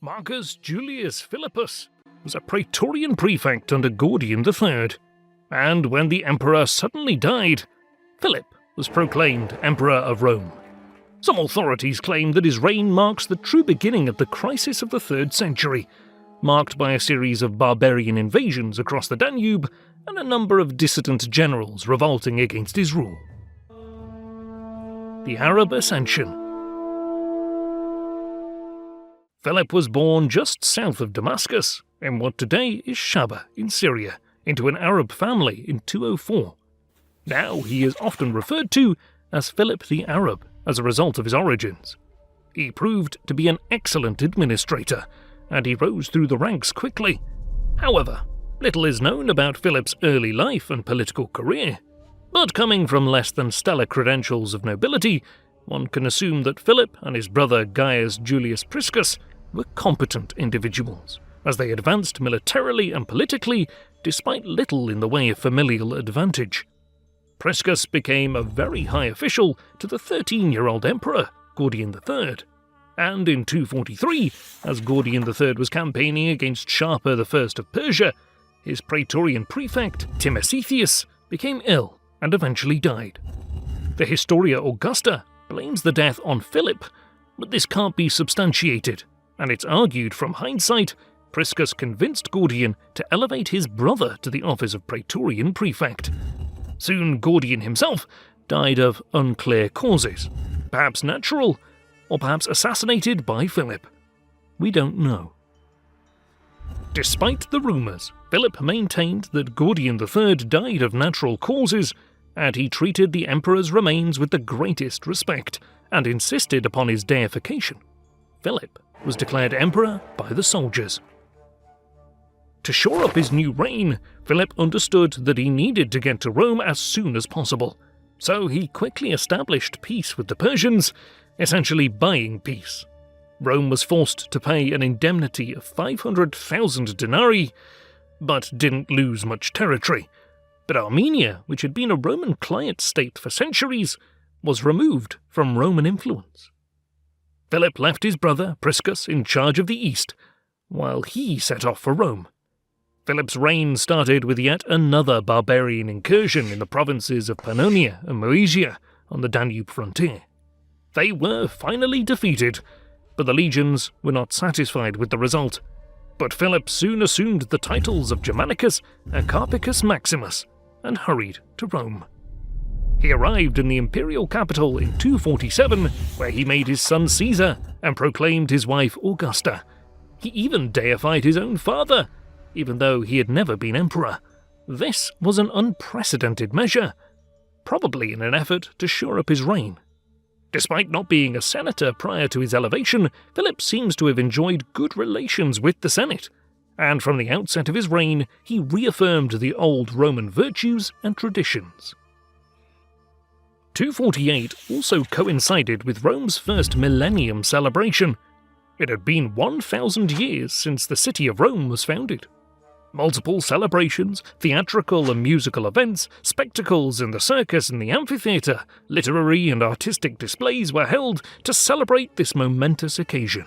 Marcus Julius Philippus was a praetorian prefect under Gordian III, and when the emperor suddenly died, Philip was proclaimed Emperor of Rome. Some authorities claim that his reign marks the true beginning of the crisis of the 3rd century, marked by a series of barbarian invasions across the Danube and a number of dissident generals revolting against his rule. The Arab Ascension. Philip was born just south of Damascus, in what today is Shaba in Syria, into an Arab family in 204. Now he is often referred to as Philip the Arab as a result of his origins. He proved to be an excellent administrator, and he rose through the ranks quickly. However, little is known about Philip's early life and political career, but coming from less than stellar credentials of nobility, one can assume that Philip and his brother Gaius Julius Priscus were competent individuals, as they advanced militarily and politically despite little in the way of familial advantage. Priscus became a very high official to the 13-year-old emperor, Gordian III, and in 243, as Gordian III was campaigning against Sharpa I of Persia, his praetorian prefect, Timesitheus, became ill and eventually died. The Historia Augusta blames the death on Philip, but this can't be substantiated, and it's argued from hindsight Priscus convinced Gordian to elevate his brother to the office of praetorian prefect. Soon Gordian himself died of unclear causes, perhaps natural, or perhaps assassinated by Philip. We don't know. Despite the rumours, Philip maintained that Gordian III died of natural causes, and he treated the emperor's remains with the greatest respect, and insisted upon his deification. Philip was declared emperor by the soldiers. To shore up his new reign, Philip understood that he needed to get to Rome as soon as possible, so he quickly established peace with the Persians, essentially buying peace. Rome was forced to pay an indemnity of 500,000 denarii, but didn't lose much territory. But Armenia, which had been a Roman client state for centuries, was removed from Roman influence. Philip left his brother Priscus in charge of the east, while he set off for Rome. Philip's reign started with yet another barbarian incursion in the provinces of Pannonia and Moesia on the Danube frontier. They were finally defeated, but the legions were not satisfied with the result. But Philip soon assumed the titles of Germanicus and Carpicus Maximus and hurried to Rome. He arrived in the imperial capital in 247, where he made his son Caesar and proclaimed his wife Augusta. He even deified his own father, even though he had never been emperor. This was an unprecedented measure, probably in an effort to shore up his reign. Despite not being a senator prior to his elevation, Philip seems to have enjoyed good relations with the Senate, and from the outset of his reign, he reaffirmed the old Roman virtues and traditions. 248 also coincided with Rome's first millennium celebration. It had been 1,000 years since the city of Rome was founded. Multiple celebrations, theatrical and musical events, spectacles in the circus and the amphitheatre, literary and artistic displays were held to celebrate this momentous occasion.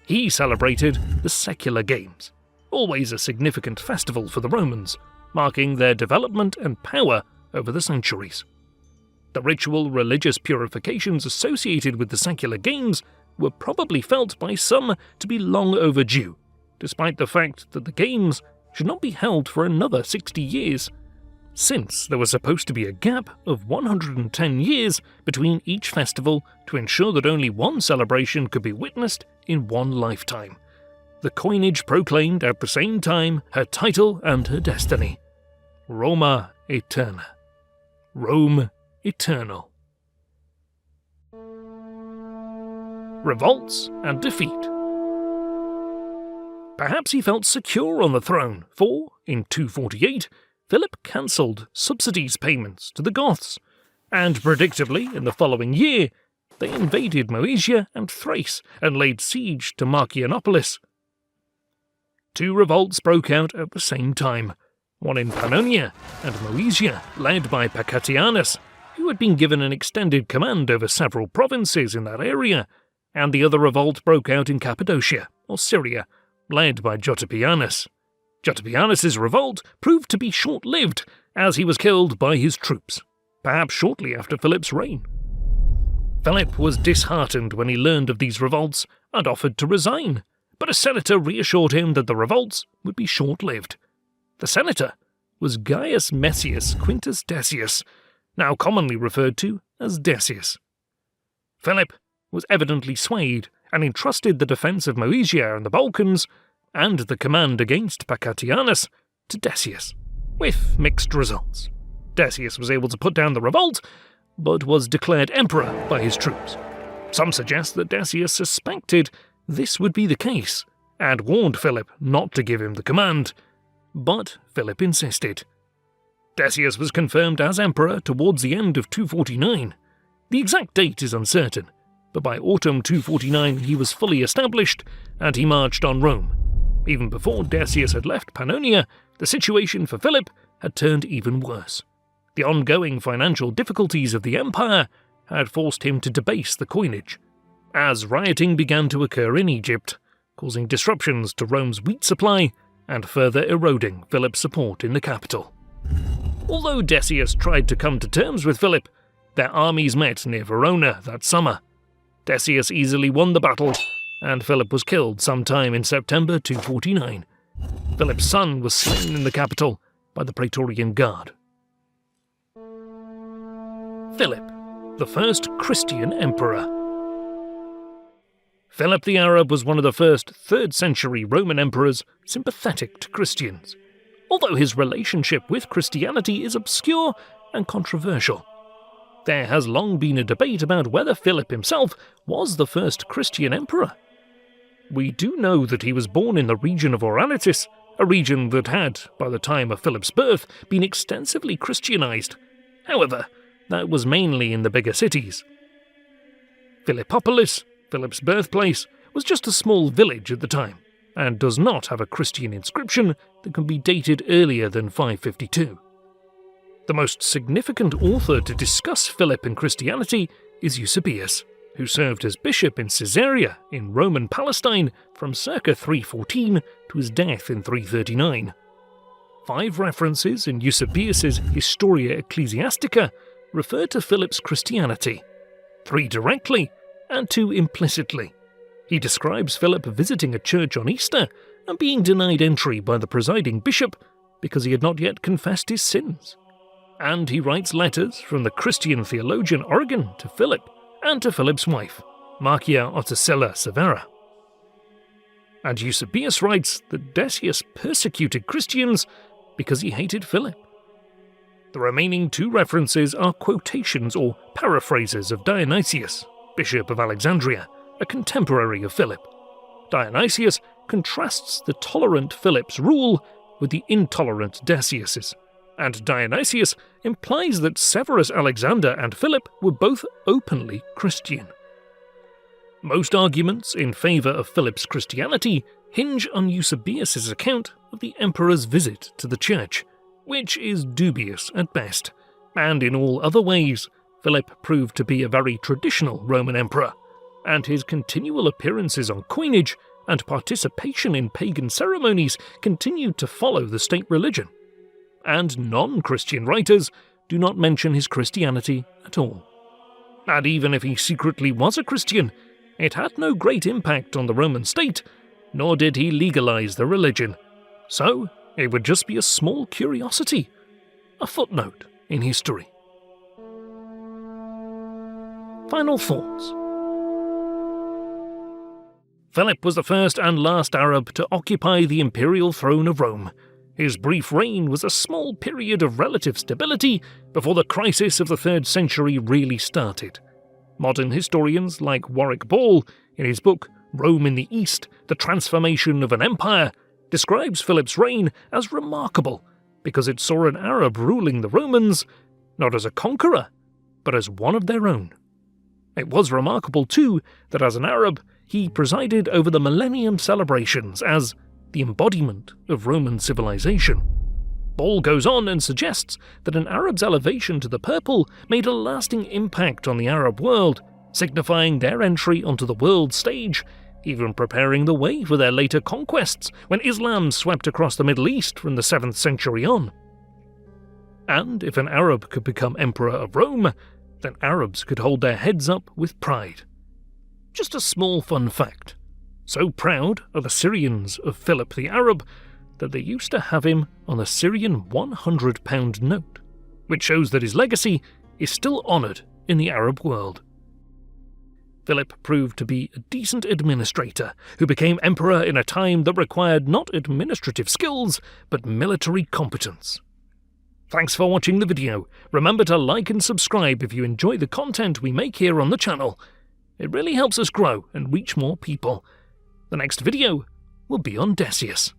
He celebrated the secular games, always a significant festival for the Romans, marking their development and power over the centuries. The ritual religious purifications associated with the secular games were probably felt by some to be long overdue, despite the fact that the games should not be held for another 60 years, since there was supposed to be a gap of 110 years between each festival to ensure that only one celebration could be witnessed in one lifetime. The coinage proclaimed at the same time her title and her destiny. Roma Aeterna. Rome Eternal. Revolts and defeat. Perhaps he felt secure on the throne, for, in 248, Philip cancelled subsidies payments to the Goths, and predictably, in the following year, they invaded Moesia and Thrace and laid siege to Marcianopolis. 2 revolts broke out at the same time, one in Pannonia and Moesia, led by Pacatianus, who had been given an extended command over several provinces in that area, and the other revolt broke out in Cappadocia, or Syria, led by Jotopianus. Jotopianus' revolt proved to be short-lived, as he was killed by his troops, perhaps shortly after Philip's reign. Philip was disheartened when he learned of these revolts and offered to resign, but a senator reassured him that the revolts would be short-lived. The senator was Gaius Messius Quintus Decius, now commonly referred to as Decius. Philip was evidently swayed and entrusted the defence of Moesia and the Balkans and the command against Pacatianus to Decius, with mixed results. Decius was able to put down the revolt, but was declared emperor by his troops. Some suggest that Decius suspected this would be the case and warned Philip not to give him the command, but Philip insisted. Decius was confirmed as emperor towards the end of 249. The exact date is uncertain, but by autumn 249 he was fully established and he marched on Rome. Even before Decius had left Pannonia, the situation for Philip had turned even worse. The ongoing financial difficulties of the empire had forced him to debase the coinage, as rioting began to occur in Egypt, causing disruptions to Rome's wheat supply and further eroding Philip's support in the capital. Although Decius tried to come to terms with Philip, their armies met near Verona that summer. Decius easily won the battle, and Philip was killed sometime in September 249. Philip's son was slain in the capital by the Praetorian Guard. Philip, the first Christian emperor. Philip the Arab was one of the first 3rd century Roman emperors sympathetic to Christians, although his relationship with Christianity is obscure and controversial. There has long been a debate about whether Philip himself was the first Christian emperor. We do know that he was born in the region of Oranitis, a region that had, by the time of Philip's birth, been extensively Christianized. However, that was mainly in the bigger cities. Philippopolis, Philip's birthplace, was just a small village at the time, and does not have a Christian inscription that can be dated earlier than 552. The most significant author to discuss Philip and Christianity is Eusebius, who served as bishop in Caesarea in Roman Palestine from circa 314 to his death in 339. 5 references in Eusebius's Historia Ecclesiastica refer to Philip's Christianity, 3 directly and 2 implicitly. He describes Philip visiting a church on Easter and being denied entry by the presiding bishop because he had not yet confessed his sins. And he writes letters from the Christian theologian Origen to Philip and to Philip's wife, Marcia Ottocilla Severa. And Eusebius writes that Decius persecuted Christians because he hated Philip. The remaining 2 references are quotations or paraphrases of Dionysius, Bishop of Alexandria, a contemporary of Philip. Dionysius contrasts the tolerant Philip's rule with the intolerant Decius's, and Dionysius implies that Severus Alexander and Philip were both openly Christian. Most arguments in favour of Philip's Christianity hinge on Eusebius's account of the emperor's visit to the church, which is dubious at best, and in all other ways, Philip proved to be a very traditional Roman emperor, and his continual appearances on coinage and participation in pagan ceremonies continued to follow the state religion. And non-Christian writers do not mention his Christianity at all. And even if he secretly was a Christian, it had no great impact on the Roman state, nor did he legalize the religion. So, it would just be a small curiosity, a footnote in history. Final thoughts. Philip was the first and last Arab to occupy the imperial throne of Rome. His brief reign was a small period of relative stability before the crisis of the 3rd century really started. Modern historians like Warwick Ball, in his book Rome in the East, The Transformation of an Empire, describes Philip's reign as remarkable because it saw an Arab ruling the Romans not as a conqueror, but as one of their own. It was remarkable, too, that as an Arab, he presided over the Millennium celebrations as the embodiment of Roman civilization. Ball goes on and suggests that an Arab's elevation to the purple made a lasting impact on the Arab world, signifying their entry onto the world stage even preparing the way for their later conquests when Islam swept across the Middle East from the 7th century on. And if an Arab could become emperor of Rome, then Arabs could hold their heads up with pride. Just a small fun fact. So proud are the Syrians of Philip the Arab that they used to have him on a Syrian £100 note, which shows that his legacy is still honoured in the Arab world. Philip proved to be a decent administrator who became emperor in a time that required not administrative skills, but military competence. Thanks for watching the video. Remember to like and subscribe if you enjoy the content we make here on the channel. It really helps us grow and reach more people. The next video will be on Decius.